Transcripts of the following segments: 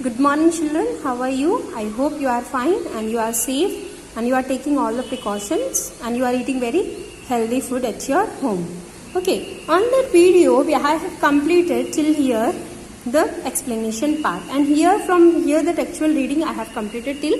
Good morning children, how are you? I hope you are fine and you are safe and you are taking all the precautions and you are eating very healthy food at your home. Okay, on that video I have completed till here the explanation part, and from here the textual reading I have completed till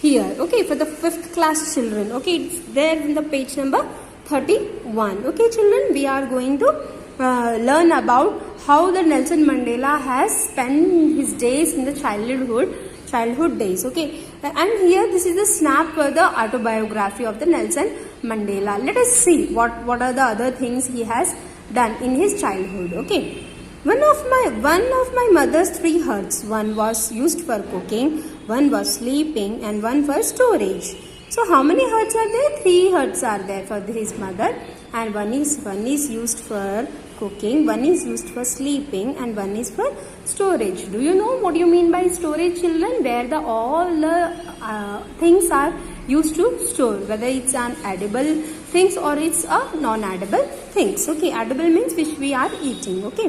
here. Okay, for the 5th class children. Okay, it's there in the page number 31. Okay children, we are going to learn about how the Nelson Mandela has spent his days in the childhood days. Okay, and here this is the snap for the autobiography of the Nelson Mandela. Let us see what are the other things he has done in his childhood. Okay, one of my mother's 3 huts. One was used for cooking, one was sleeping, and one for storage. So how many huts are there? 3 huts are there for his mother, and one is used for cooking, one is used for sleeping, and one is for storage. Do you know what you mean by storage, children? Where all the things are used to store, whether it's an edible things or it's a non-edible things. Okay, edible means which we are eating. Okay,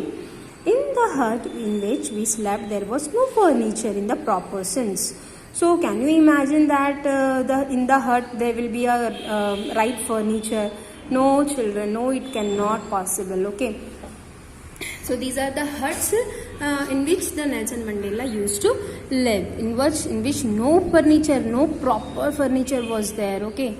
in the hut in which we slept, there was no furniture in the proper sense. So can you imagine that in the hut there will be a right furniture? No children, no, it cannot possible. Okay, so these are the huts in which the Nelson Mandela used to live, in which no furniture, no proper furniture was there. Okay,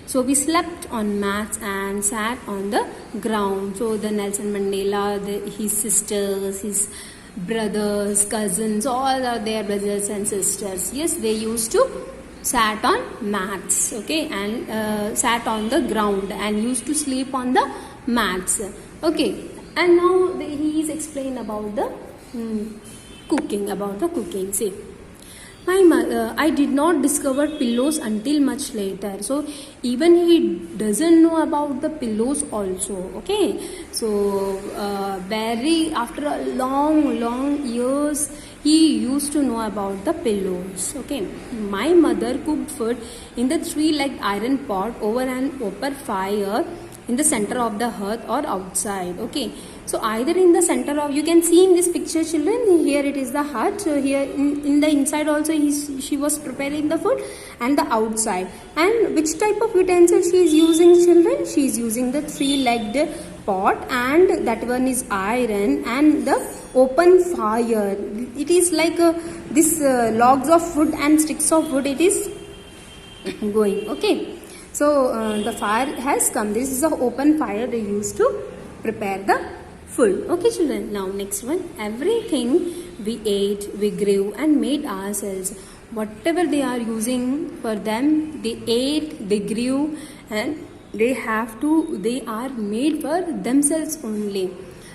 so we slept on mats and sat on the ground. So the Nelson Mandela, his sisters, his brothers, cousins, all are their brothers and sisters. Yes, they used to sat on mats, okay, and sat on the ground and used to sleep on the mats. Okay, and now he is explained about the cooking. See, my mother, I did not discover pillows until much later. So even he doesn't know about the pillows also. Okay, so very after a long years he used to know about the pillows. Okay, my mother cooked food in the 3-legged iron pot over an open fire in the center of the hearth or outside. Okay, so either in the center of, you can see in this picture children, here it is the hut. So here in the inside also she was preparing the food, and the outside. And which type of utensil she is using, children? She is using the 3-legged pot, and that one is iron, and the open fire. It is like this logs of wood and sticks of wood, it is going. Okay, so the fire has come. This is the open fire they used to prepare the food. Okay children, now next one. Everything we ate, we grew and made ourselves. Whatever they are using for them, they ate, they grew, and they are made for themselves only.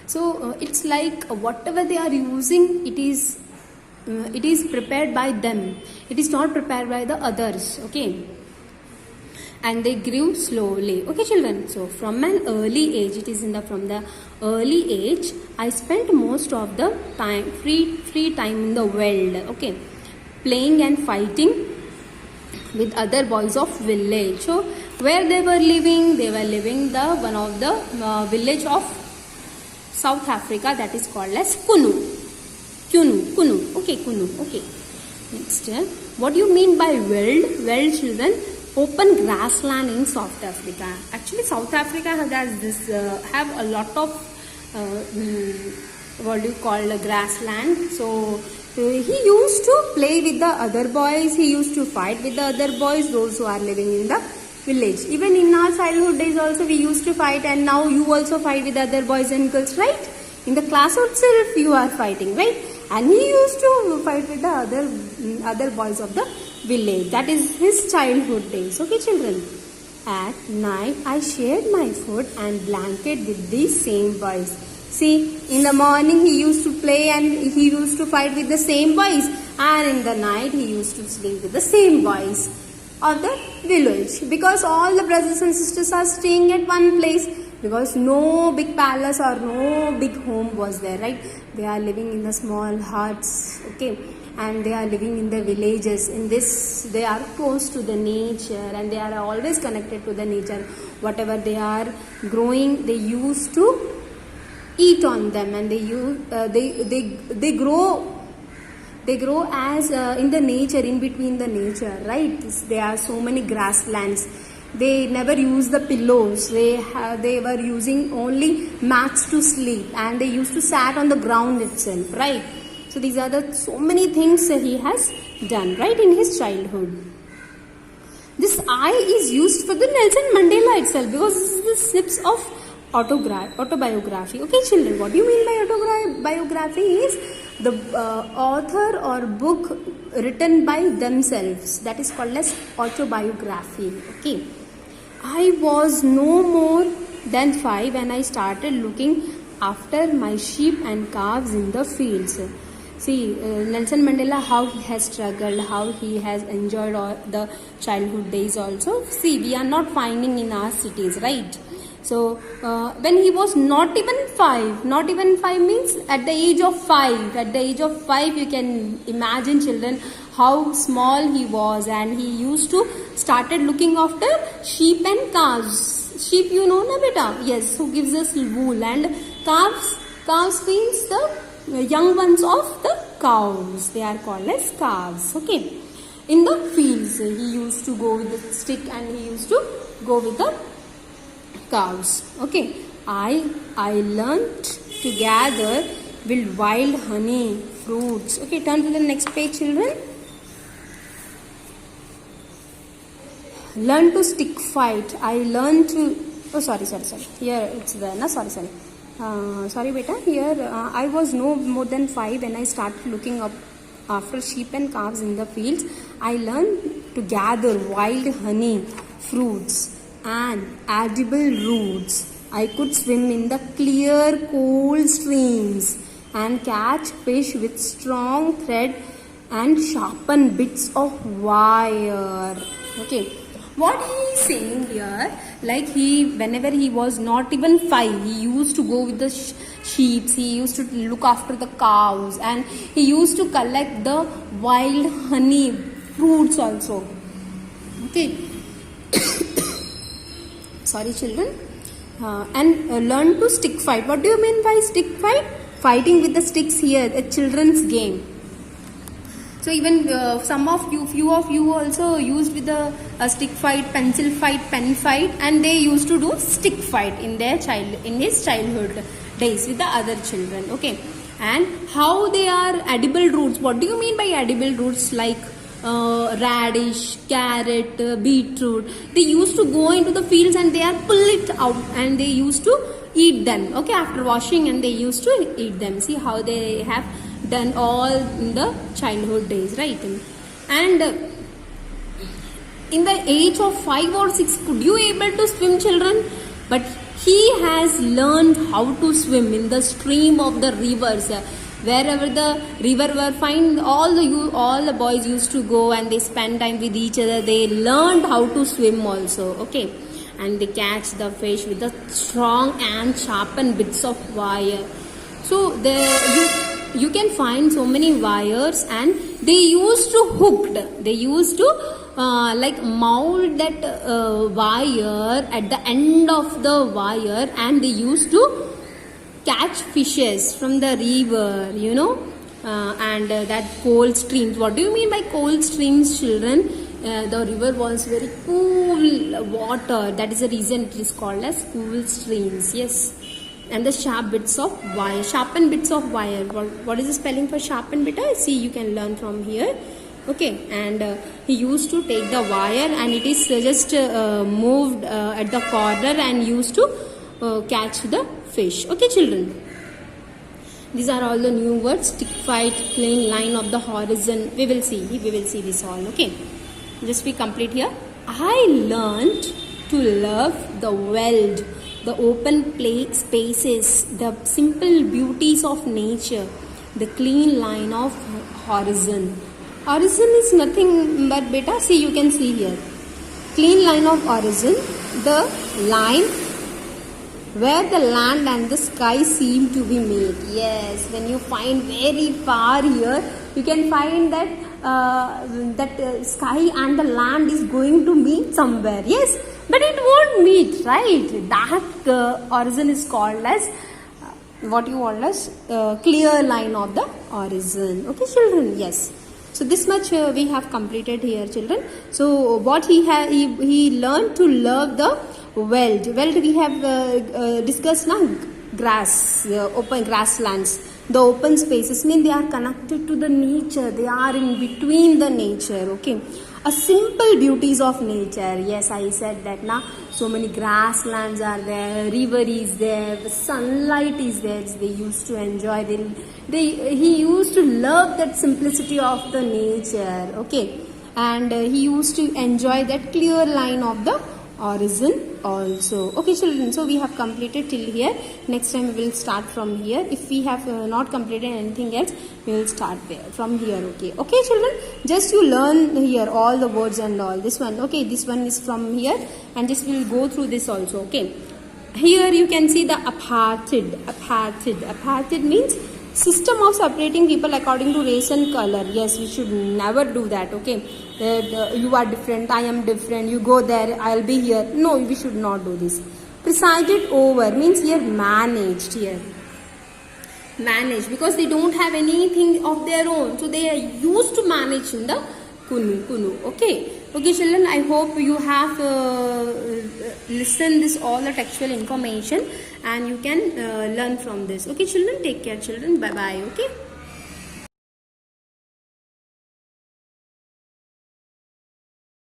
So it's like whatever they are using, it is prepared by them. It is not prepared by the others. Okay, and they grew slowly. Okay children, so from an early age, it is from the early age, I spent most of the time, free time in the world. Okay, playing and fighting with other boys of village. So where they were living the one of the village of South Africa, that is called as Kunu. Okay, Kunu. Okay, next, what do you mean by world? Well children, open grassland in South Africa. Actually South Africa have a lot of what do you call grassland. So he used to play with the other boys, he used to fight with the other boys, those who are living in the village. Even in our childhood days also we used to fight, and now you also fight with other boys and girls, right? In the class itself you are fighting, right? And he used to fight with the other boys of the village. That is his childhood days. Okay children, at night I shared my food and blanket with these same boys. See, in the morning he used to play and he used to fight with the same boys, and in the night he used to sleep with the same boys of the village, because all the brothers and sisters are staying at one place, because no big palace or no big home was there, right? They are living in the small huts. Okay, and they are living in the villages. In this, they are close to the nature and they are always connected to the nature. Whatever they are growing, they used to eat on them, and they grow They grow as in the nature, in between the nature, right? There are so many grasslands. They never use the pillows. They were using only mats to sleep, and they used to sat on the ground itself, right? So these are the so many things he has done, right, in his childhood. This I is used for the Nelson Mandela itself, because this is the snips of autobiography. Okay, children, what do you mean by autobiography is the author or book written by themselves. That is called as autobiography. Okay. I was no more than 5 when I started looking after my sheep and calves in the fields. See, Nelson Mandela, how he has struggled, how he has enjoyed all the childhood days also. See, we are not finding in our cities, right? So, when he was not even 5 means at the age of 5, you can imagine, children, how small he was, and he used to started looking after sheep and calves. Sheep, you know na beta? Yes, who gives us wool, and calves means the young ones of the cows. They are called as calves. Okay. In the fields, he used to go with the stick, and he used to go with the cows. Okay. I learnt to gather wild honey, fruits. Okay, turn to the next page, children. Learn to stick fight. I learned to. Oh, sorry. Here it's there. Na, sorry. Sorry, beta. Here I was no more than 5 when I started looking up after sheep and calves in the fields. I learned to gather wild honey, fruits, and edible roots. I could swim in the clear, cold streams and catch fish with strong thread and sharpen bits of wire. Okay. What he is saying here, like whenever he was not even 5, he used to go with the sheep, he used to look after the cows, and he used to collect the wild honey, fruits also. Okay. Sorry, children. And learn to stick fight. What do you mean by stick fight? Fighting with the sticks here, a children's game. So even few of you also used with the stick fight, pencil fight, pen fight, and they used to do stick fight in his childhood days with the other children. Okay, and how they are edible roots. What do you mean by edible roots? Like radish, carrot, beetroot. They used to go into the fields and they are pull it out, and they used to eat them. Okay, after washing, and they used to eat them. See how they have done all in the childhood days, right? And in the age of 5 or 6, could you able to swim, children? But he has learned how to swim in the stream of the rivers. Wherever the river were fine, all the boys used to go, and they spend time with each other. They learned how to swim also. Okay, and they catch the fish with the strong and sharpened bits of wire. So you can find so many wires, and they used to like mold that wire at the end of the wire, and they used to catch fishes from the river, and that cold streams. What do you mean by cold streams, children? The river was very cool water. That is the reason it is called as cool streams. Yes. And the sharpened bits of wire. What is the spelling for sharpened bit? See, you can learn from here. Okay, and he used to take the wire, and it is just moved at the corner, and used to catch the fish. Okay, children. These are all the new words. Stick fight, clean line of the horizon. We will see this all. Okay, just we complete here. I learned to love the world, the open spaces, the simple beauties of nature, the clean line of horizon. Horizon is nothing but, beta, see, you can see here. Clean line of horizon, the line where the land and the sky seem to be made. Yes, when you find very far here, you can find that sky and the land is going to meet somewhere. Yes, but it won't meet, right? That horizon is called as what you call as clear line of the origin. Okay, children, yes. So this much we have completed here, children. So what he learned to love the veld. Veld we have discussed now. Grass, open grasslands, the open spaces mean they are connected to the nature. They are in between the nature. Okay, a simple beauties of nature. Yes, I said that now. So many grasslands are there, river is there, the sunlight is there. They used to enjoy. He used to love that simplicity of the nature. Okay, and he used to enjoy that clear line of the origin also. Okay, children, so we have completed till here. Next time we will start from here. If we have not completed anything else, we will start from here. Okay, children, just you learn here all the words and all. This one, okay, this one is from here, and just we will go through this also. Okay, here you can see the apartheid. Apartheid means system of separating people according to race and color. Yes, we should never do that. Okay, you are different, I am different, you go there, I'll be here. No, we should not do this. Presided over means here managed. Here managed, because they don't have anything of their own, so they are used to manage in the kunu. Okay, children, I hope you have listened this all the textual information and you can learn from this. Okay, children, take care, children. Bye bye. Okay.